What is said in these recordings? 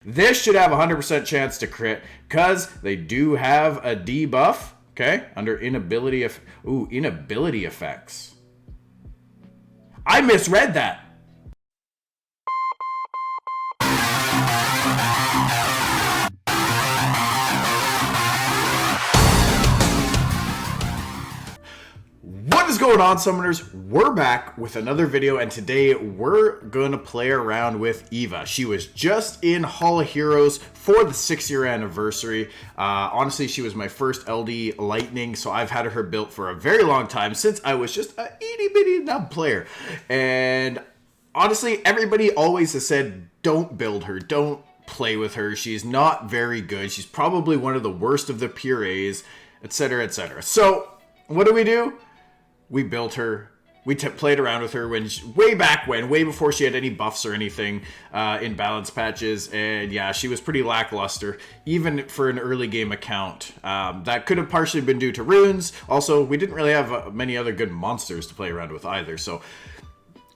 This should have a 100% chance to crit because they do have a debuff, okay, under inability effects. I misread that. What is going on, summoners? We're back with another video, and today we're going to play around with Eva. She was just in Hall of Heroes for the 6-year anniversary. Honestly, she was my first LD Lightning, so I've had her built for a very long time, since I was just a itty-bitty nub player. And honestly, everybody always has said, don't build her, don't play with her. She's not very good. She's probably one of the worst of the Pierrets, etc., etc. So, what do? We built her. We played around with her way before she had any buffs or anything in balance patches. And yeah, she was pretty lackluster, even for an early game account. That could have partially been due to runes. Also, we didn't really have many other good monsters to play around with either. So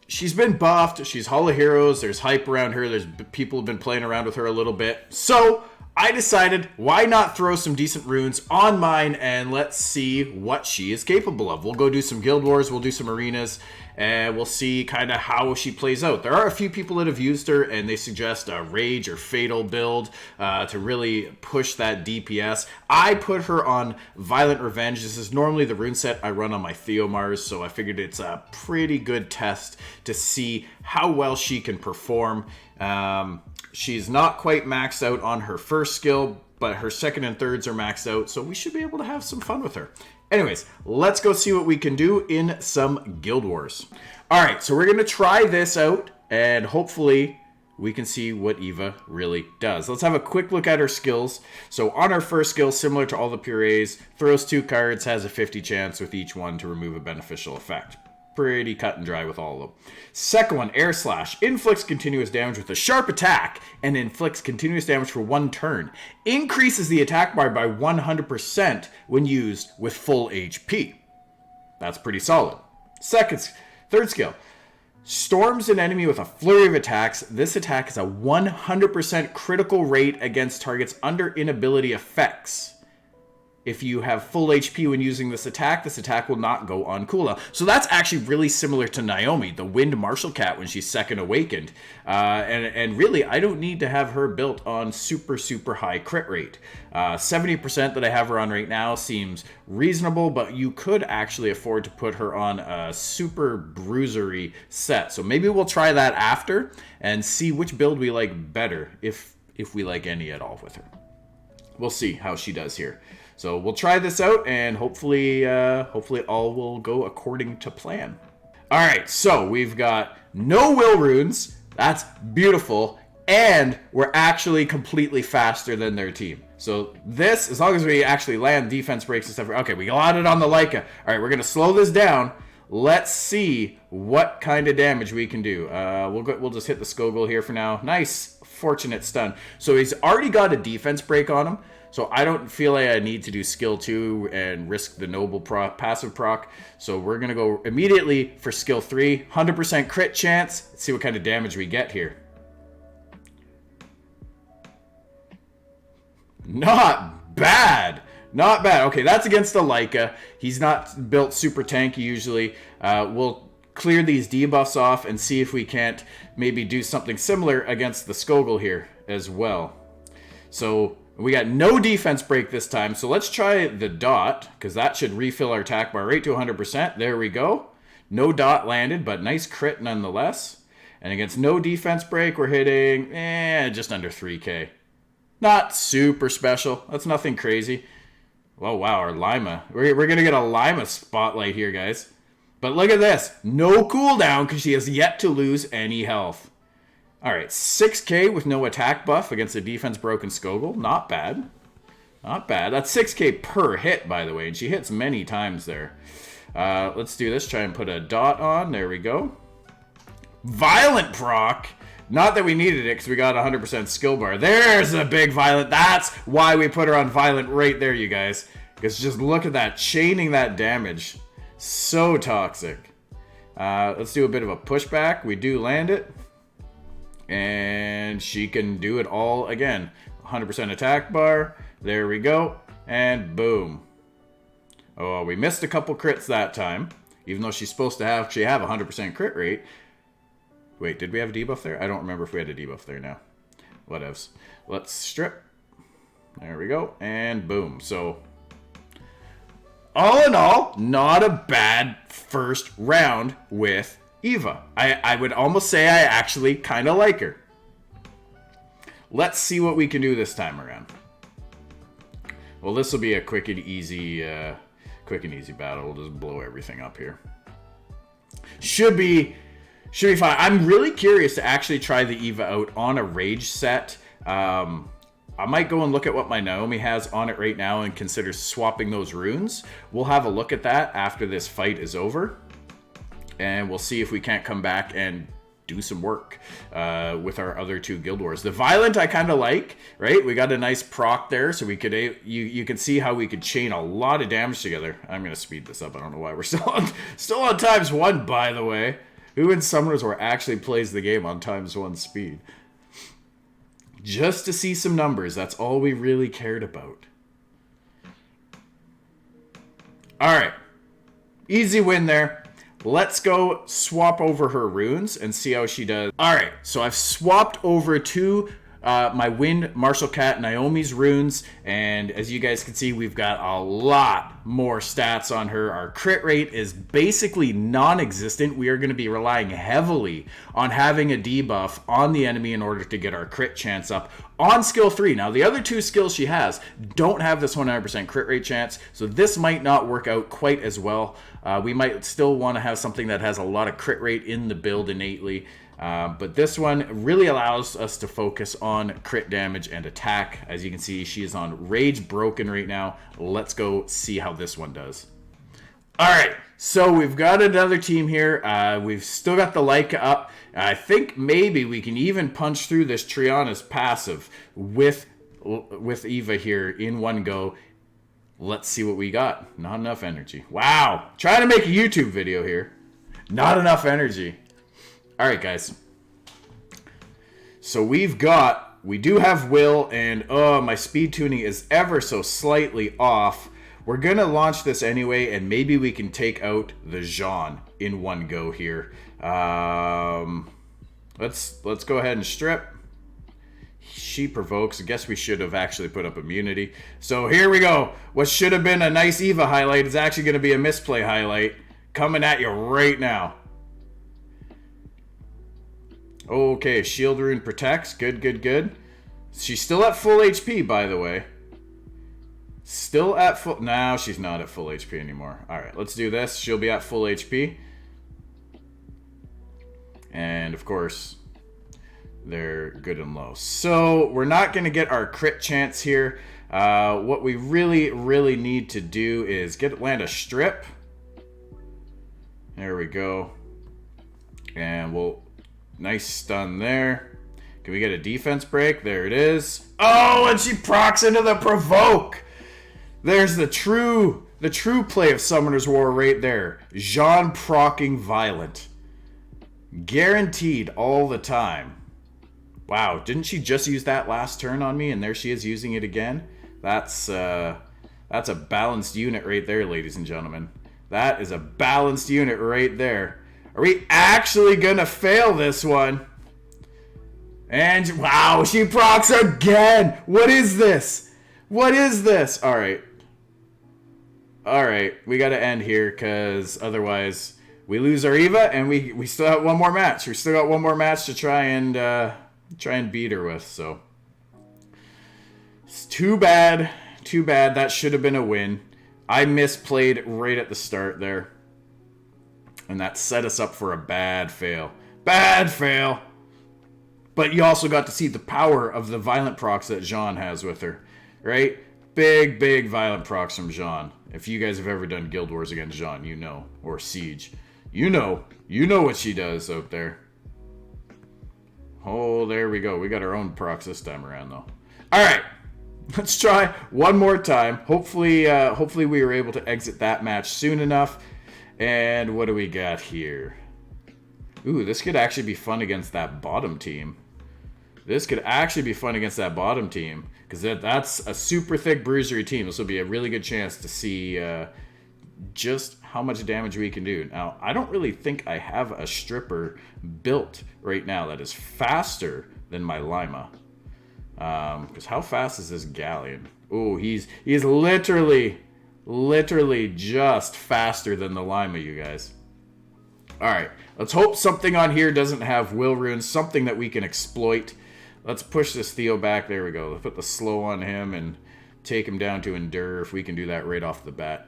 she's been buffed. She's Hall of Heroes. There's hype around her. There's people have been playing around with her a little bit. So I decided, why not throw some decent runes on mine and let's see what she is capable of. We'll go do some guild wars, we'll do some arenas, and we'll see kind of how she plays out. There are a few people that have used her, and they suggest a rage or fatal build to really push that DPS. I put her on Violent Revenge. This is normally the rune set I run on my Theomars, so I figured it's a pretty good test to see how well she can perform. She's not quite maxed out on her first skill, but her second and thirds are maxed out, so we should be able to have some fun with her. Anyways, let's go see what we can do in some guild wars. All right, so we're going to try this out, and hopefully we can see what Eva really does. Let's have a quick look at her skills. So on her first skill, similar to all the Pierrets, throws 2 cards, has a 50 chance with each one to remove a beneficial effect. Pretty cut and dry with all of them. Second one, Air Slash. Inflicts continuous damage with a sharp attack and inflicts continuous damage for 1 turn. Increases the attack bar by 100% when used with full HP. That's pretty solid. Third skill. Storms an enemy with a flurry of attacks. This attack is a 100% critical rate against targets under inability effects. If you have full HP when using this attack will not go on cooldown. So that's actually really similar to Naomi, the Wind Martial Cat, when she's second awakened. And really, I don't need to have her built on super high crit rate. 70% that I have her on right now seems reasonable, but you could actually afford to put her on a super bruisery set. So maybe we'll try that after and see which build we like better, if we like any at all with her. We'll see how she does here. So we'll try this out, and hopefully all will go according to plan. All right, so we've got no will runes. That's beautiful, and we're actually completely faster than their team. So this, as long as we actually land defense breaks and stuff. Okay, we got it on the Leica. All right, we're gonna slow this down. Let's see what kind of damage we can do. We'll just hit the Skogul here for now. Nice, fortunate stun. So he's already got a defense break on him. So I don't feel like I need to do skill 2 and risk the noble passive proc. So we're going to go immediately for skill 3. 100% crit chance. Let's see what kind of damage we get here. Not bad. Not bad. Okay, that's against the Leica. He's not built super tanky usually. We'll clear these debuffs off and see if we can't maybe do something similar against the Skogul here as well. So we got no defense break this time, so let's try the dot, because that should refill our attack bar rate to 100%. There we go. No dot landed, but nice crit nonetheless. And against no defense break, we're hitting just under 3k. Not super special. That's nothing crazy. Oh, wow, our Lima. We're going to get a Lima spotlight here, guys. But look at this. No cooldown, because she has yet to lose any health. All right, 6k with no attack buff against a defense broken Skogul. Not bad. Not bad. That's 6k per hit, by the way, and she hits many times there. Let's do this. Try and put a dot on. There we go. Violent proc. Not that we needed it because we got 100% skill bar. There's a big violent. That's why we put her on violent right there, you guys. Because just look at that. Chaining that damage. So toxic. Let's do a bit of a pushback. We do land it. And she can do it all again. 100% attack bar. There we go. And boom. Oh, we missed a couple crits that time. Even though she's supposed to actually have 100% crit rate. Wait, did we have a debuff there? I don't remember if we had a debuff there now. Whatevs. Let's strip. There we go. And boom. So, all in all, not a bad first round with Eva. I would almost say I actually kind of like her. Let's see what we can do this time around. Well, this will be a quick and easy battle. We'll just blow everything up here. Should be fine. I'm really curious to actually try the Eva out on a rage set. I might go and look at what my Naomi has on it right now and consider swapping those runes. We'll have a look at that after this fight is over. And we'll see if we can't come back and do some work with our other two Guild Wars. The Violent I kind of like, right? We got a nice proc there, so we could you can see how we could chain a lot of damage together. I'm gonna speed this up. I don't know why we're still on ×1, by the way. Who in Summoners War actually plays the game on ×1 speed? Just to see some numbers. That's all we really cared about. All right, easy win there. Let's go swap over her runes and see how she does. All right, so I've swapped over to my Wind, Martial Cat, Naomi's runes. And as you guys can see, we've got a lot more stats on her. Our crit rate is basically non-existent. We are going to be relying heavily on having a debuff on the enemy in order to get our crit chance up on skill 3. Now, the other two skills she has don't have this 100% crit rate chance, so this might not work out quite as well. We might still want to have something that has a lot of crit rate in the build innately. But this one really allows us to focus on crit damage and attack. As you can see, she is on Rage Broken right now. Let's go see how this one does. All right, so we've got another team here. We've still got the Leica up. I think maybe we can even punch through this Triana's passive with Eva here in one go. Let's see what we got. Not enough energy. Wow, trying to make a YouTube video here. Not enough energy. All right, guys. So we do have Will, and my speed tuning is ever so slightly off. We're going to launch this anyway, and maybe we can take out the Jean in one go here. Let's go ahead and strip. She provokes. I guess we should have actually put up immunity. So here we go. What should have been a nice Eva highlight is actually going to be a misplay highlight coming at you right now. Okay, shield rune protects. Good, good, good. She's still at full HP, by the way. Still at full... No, she's not at full HP anymore. Alright, let's do this. She'll be at full HP. And, of course, they're good and low. So, we're not going to get our crit chance here. What we really, really need to do is land a strip. There we go. And we'll... Nice stun there. Can we get a defense break? There it is. Oh, and she procs into the provoke. There's the true play of Summoner's War right there. Jean procking Violent. Guaranteed all the time. Wow, didn't she just use that last turn on me, and there she is using it again? That's a balanced unit right there, ladies and gentlemen. That is a balanced unit right there. Are we actually gonna fail this one? And wow, she procs again. What is this? What is this? All right, we gotta end here because otherwise we lose our Eva, and we still have one more match. We still got one more match to try and beat her with. So it's too bad. Too bad. That should have been a win. I misplayed right at the start there. And that set us up for a bad fail. Bad fail! But you also got to see the power of the Violent procs that Jean has with her. Right? Big, big Violent procs from Jean. If you guys have ever done Guild Wars against Jean, you know. Or Siege. You know. You know what she does out there. Oh, there we go. We got our own procs this time around, though. Alright. Let's try one more time. Hopefully we were able to exit that match soon enough. And what do we got here? Ooh, this could actually be fun against that bottom team. This could actually be fun against that bottom team, because that's a super thick bruisery team. This will be a really good chance to see just how much damage we can do. Now, I don't really think I have a stripper built right now that is faster than my Lima. Because how fast is this Galleon? Oh, he's literally just faster than the Lima, you guys. All right, let's hope something on here doesn't have will runes, something that we can exploit. Let's push this Theo back. There we go. Let's put the slow on him and take him down to endure. If we can do that right off the bat,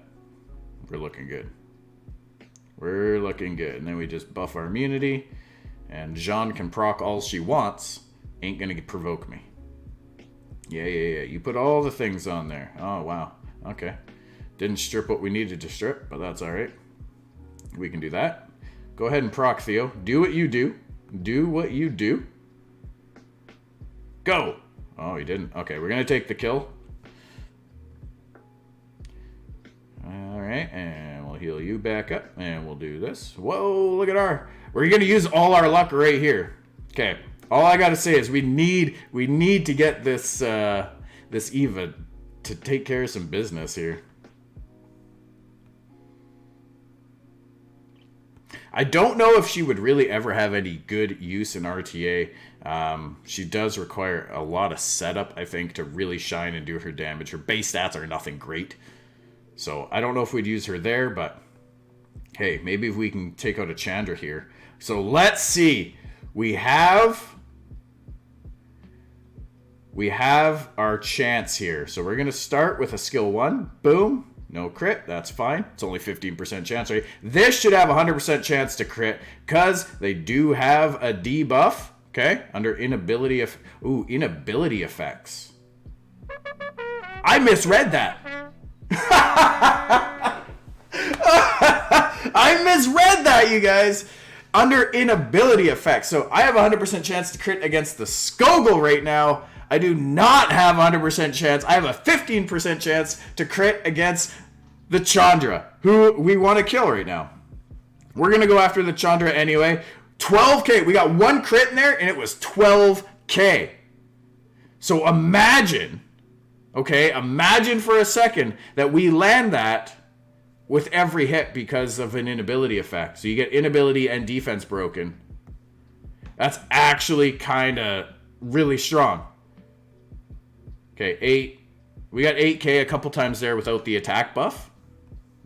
we're looking good. We're looking good. And then we just buff our immunity. And Jean can proc all she wants. Ain't going to provoke me. Yeah. You put all the things on there. Oh, wow. Okay. Didn't strip what we needed to strip, but that's all right. We can do that. Go ahead and proc, Theo. Do what you do. Do what you do. Go! Oh, he didn't. Okay, we're going to take the kill. Alright, and we'll heal you back up. And we'll do this. Whoa, look at our... We're going to use all our luck right here. Okay, all I got to say is we need to get this, this Eva to take care of some business here. I don't know if she would really ever have any good use in RTA. She does require a lot of setup, I think, to really shine and do her damage. Her base stats are nothing great. So I don't know if we'd use her there, but hey, maybe if we can take out a Chandra here. So let's see. We have our chance here. So we're going to start with a skill 1. Boom. No crit, that's fine. It's only 15% chance, right? This should have 100% chance to crit because they do have a debuff, okay? Under inability inability effects. I misread that. I misread that, you guys. Under inability effects. So I have a 100% chance to crit against the Skogul right now. I do not have a 100% chance. I have a 15% chance to crit against the Chandra, who we want to kill right now. We're going to go after the Chandra anyway. 12k. We got one crit in there, and it was 12k. So imagine, okay, imagine for a second that we land that with every hit because of an inability effect. So you get inability and defense broken. That's actually kind of really strong. Okay, 8. We got 8k a couple times there without the attack buff.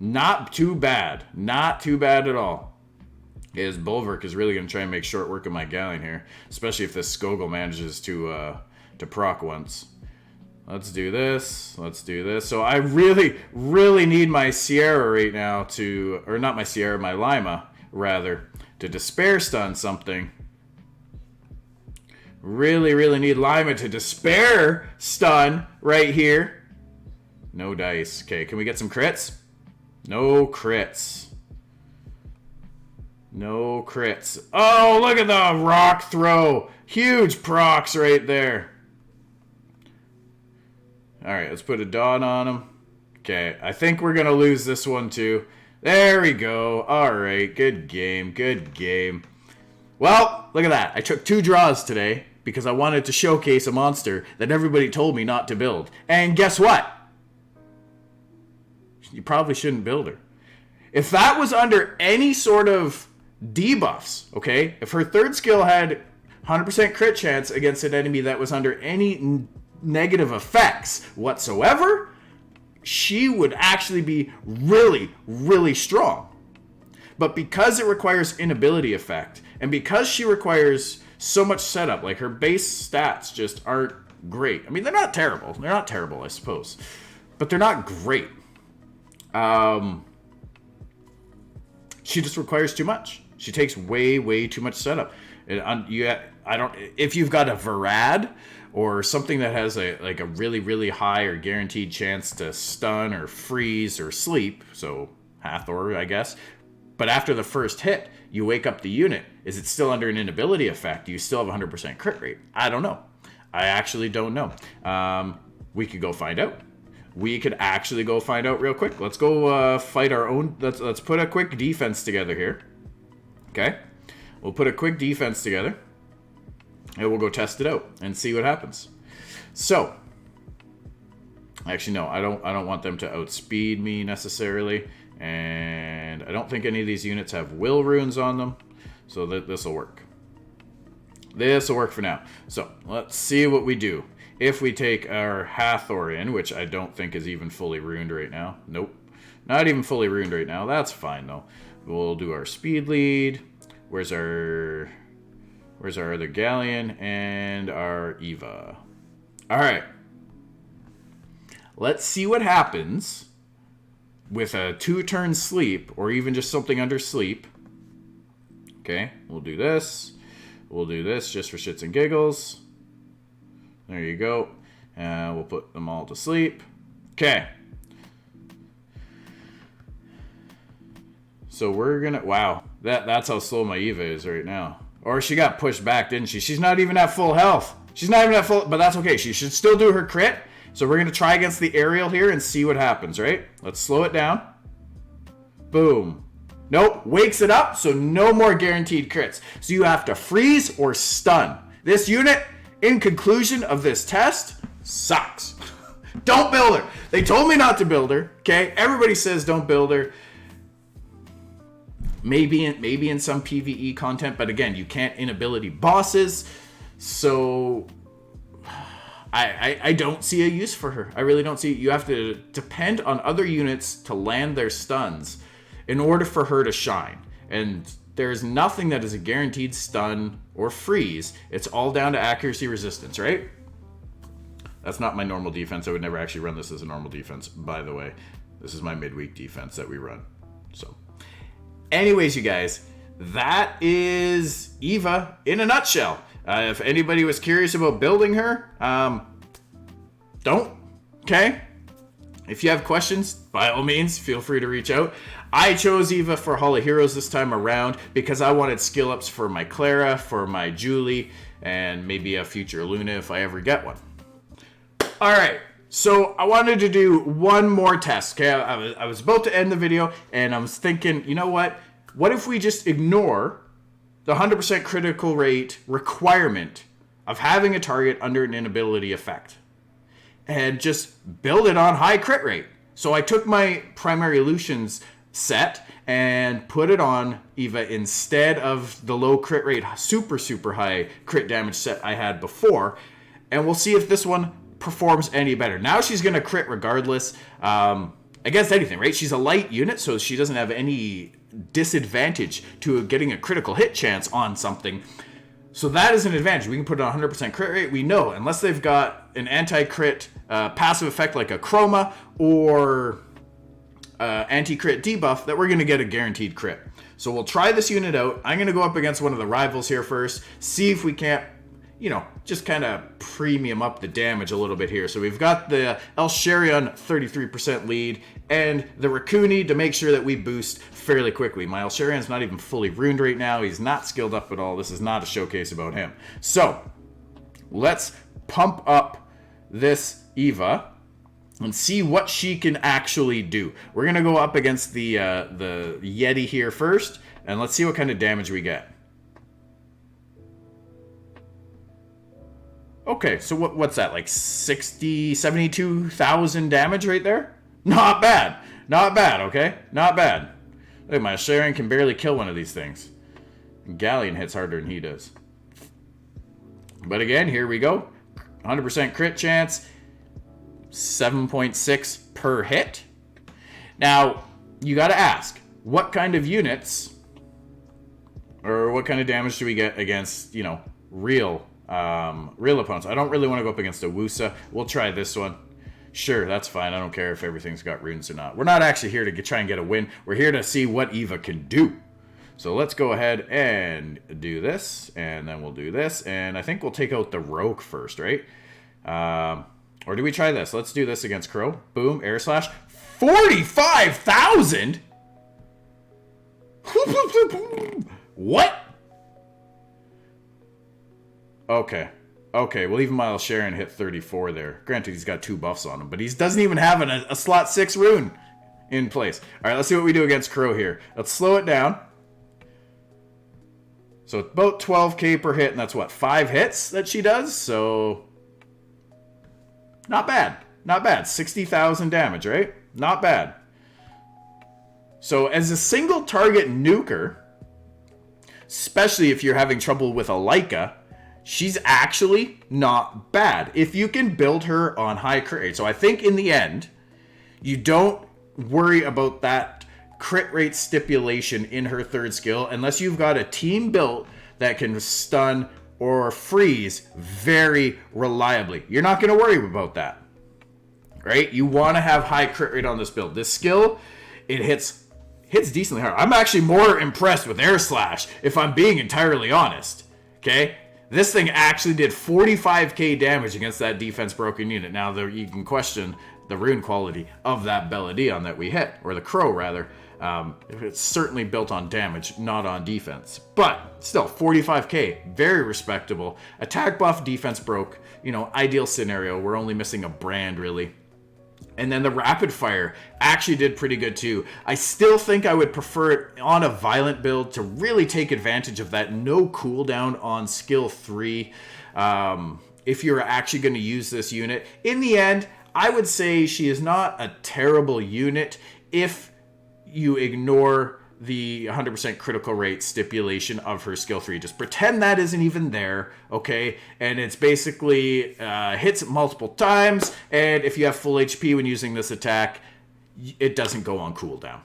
Not too bad. Not too bad at all. His Bulwark is really going to try and make short work of my Galleon here. Especially if this Skogul manages to proc once. Let's do this. Let's do this. So I really need my Sierra right now to... Or not my Sierra, my Lima, rather. To Despair Stun something. Really need Lima to Despair Stun right here. No dice. Okay, can we get some crits? No crits. No crits. Oh, look at the rock throw. Huge procs right there. Alright, let's put a dot on him. Okay, I think we're going to lose this one too. There we go. Alright, good game. Good game. Well, look at that. I took 2 draws today because I wanted to showcase a monster that everybody told me not to build. And guess what? You probably shouldn't build her. If that was under any sort of debuffs, okay? If her third skill had 100% crit chance against an enemy that was under any negative effects whatsoever, she would actually be really strong. But because it requires inability effect, and because she requires so much setup, like her base stats just aren't great. I mean, they're not terrible. They're not terrible, I suppose. But they're not great. She just requires too much. She takes way too much setup. If you've got a Varad or something that has a really high or guaranteed chance to stun or freeze or sleep, so Hathor, I guess. But after the first hit, you wake up the unit. Is it still under an inability effect? Do you still have 100% crit rate? I don't know. I actually don't know. We could go find out. We could actually go find out real quick. Let's go fight our own. Let's put a quick defense together here. Okay? We'll put a quick defense together. and we'll go test it out and see what happens. So, actually, no, I don't want them to outspeed me necessarily, and I don't think any of these units have will runes on them, so this will work. This will work for now. So let's see what we do. If we take our Hathor in, which I don't think is even fully ruined right now. Nope. Not even fully ruined right now. That's fine, though. We'll do our speed lead. Where's our other Galleon and our Eva? All right. Let's see what happens with a 2-turn sleep, or even just something under sleep. Okay, we'll do this. We'll do this just for shits and giggles. There you go. We'll put them all to sleep. Okay. So we're gonna, wow, that's how slow my Eva is right now. Or she got pushed back, didn't she? She's not even at full health. She's not even at full, but that's okay. She should still do her crit. So we're gonna try against the aerial here and see what happens, right? Let's slow it down. Boom. Nope, wakes it up, so no more guaranteed crits. So you have to freeze or stun. This unit, in conclusion of this test, sucks. Don't build her. They told me not to build her, okay? Everybody says don't build her. Maybe in some PvE content, but again, you can't inability bosses, so I don't see a use for her. I really don't see. You have to depend on other units to land their stuns in order for her to shine. And there's nothing that is a guaranteed stun or freeze. It's all down to accuracy resistance, right? That's not my normal defense. I would never actually run this as a normal defense, by the way. This is my midweek defense that we run. So, anyways, you guys, that is Eva in a nutshell. If anybody was curious about building her, don't, okay? If you have questions, by all means, feel free to reach out. I chose Eva for Hall of Heroes this time around because I wanted skill ups for my Clara, for my Julie, and maybe a future Luna if I ever get one. All right, so I wanted to do one more test, okay? I was about to end the video, and I was thinking, you know what? What if we just ignore the 100% critical rate requirement of having a target under an inability effect and just build it on high crit rate? So I took my primary Lucian's set and put it on Eva instead of the low crit rate, super high crit damage set I had before, and we'll see if this one performs any better. Now she's going to crit regardless against anything, right? She's a light unit, so she doesn't have any disadvantage to getting a critical hit chance on something. So that is an advantage. We can put it on 100% crit rate. We know, unless they've got an anti-crit passive effect like a Chroma or anti-crit debuff, that we're going to get a guaranteed crit. So we'll try this unit out. I'm going to go up against one of the rivals here first, see if we can't, you know, just kind of premium up the damage a little bit here. So we've got the Elsharion 33% lead and the Raccoony to make sure that we boost fairly quickly. My Elsharion's not even fully ruined right now. He's not skilled up at all. This is not a showcase about him. So let's pump up this Eva and see what she can actually do. We're going to go up against the Yeti here first, and let's see what kind of damage we get. Okay, so what's that, like 72,000 damage right there? Not bad. Not bad, okay? Not bad. Look, my Sharon can barely kill one of these things. Galleon hits harder than he does. But again, here we go. 100% crit chance. 7.6 per hit. Now, you got to ask, what kind of units or what kind of damage do we get against, you know, real opponents? I don't really want to go up against a Wusa. We'll try this one. Sure, that's fine. I don't care if everything's got runes or not. We're not actually here to try and get a win. We're here to see what Eva can do. So let's go ahead and do this, and then we'll do this, and I think we'll take out the Rogue first, right? Or do we try this? Let's do this against Crow. Boom, air slash. 45,000? What? Okay. Okay, well, even Miles Sharon hit 34 there. Granted, he's got 2 buffs on him, but he doesn't even have a slot 6 rune in place. All right, let's see what we do against Crow here. Let's slow it down. So about 12k per hit, and that's what, 5 hits that she does? So not bad. Not bad. 60,000 damage, right? Not bad. So as a single target nuker, especially if you're having trouble with a Leica, she's actually not bad if you can build her on high crit rate. So I think in the end, you don't worry about that crit rate stipulation in her third skill unless you've got a team built that can stun or freeze very reliably. You're not going to worry about that, right? You want to have high crit rate on this build. This skill, it hits decently hard. I'm actually more impressed with Air Slash, if I'm being entirely honest. Okay? This thing actually did 45k damage against that defense broken unit. Now, you can question the rune quality of that Belladon that we hit, or the Crow rather. It's certainly built on damage, not on defense. But still, 45k, very respectable. Attack buff, defense broke. You know, ideal scenario. We're only missing a brand, really. And then the rapid fire actually did pretty good too. I still think I would prefer it on a violent build to really take advantage of that no cooldown on skill 3. If you're actually going to use this unit. In the end, I would say she is not a terrible unit if you ignore the 100% critical rate stipulation of her skill 3. Just pretend that isn't even there, okay? And it's basically hits multiple times, and if you have full HP when using this attack, it doesn't go on cooldown.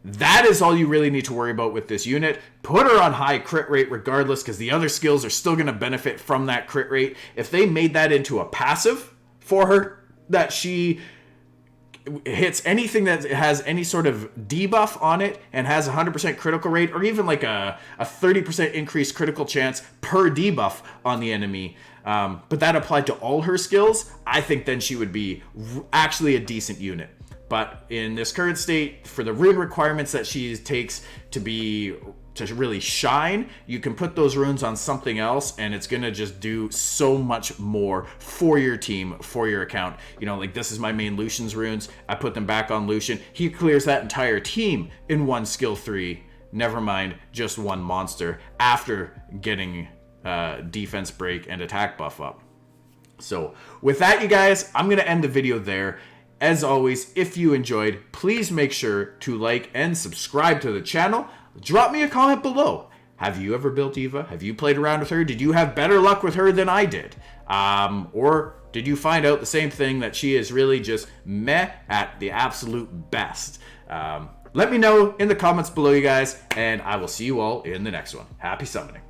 That is all you really need to worry about with this unit. Put her on high crit rate regardless, because the other skills are still going to benefit from that crit rate. If they made that into a passive for her, that she hits anything that has any sort of debuff on it and has 100% critical rate, or even like a 30% increased critical chance per debuff on the enemy, but that applied to all her skills, I think then she would be actually a decent unit. But in this current state, for the rune requirements that she takes to really shine, you can put those runes on something else and it's gonna just do so much more for your team, for your account. You know, like this is my main Lucian's runes. I put them back on Lucian. He clears that entire team in one skill 3. Never mind just one monster after getting defense break and attack buff up. So with that, you guys, I'm gonna end the video there. As always, if you enjoyed, please make sure to like and subscribe to the channel. Drop me a comment below. Have you ever built Eva? Have you played around with her? Did you have better luck with her than I did? Or did you find out the same thing, that she is really just meh at the absolute best? Let me know in the comments below, you guys, and I will see you all in the next one. Happy summoning.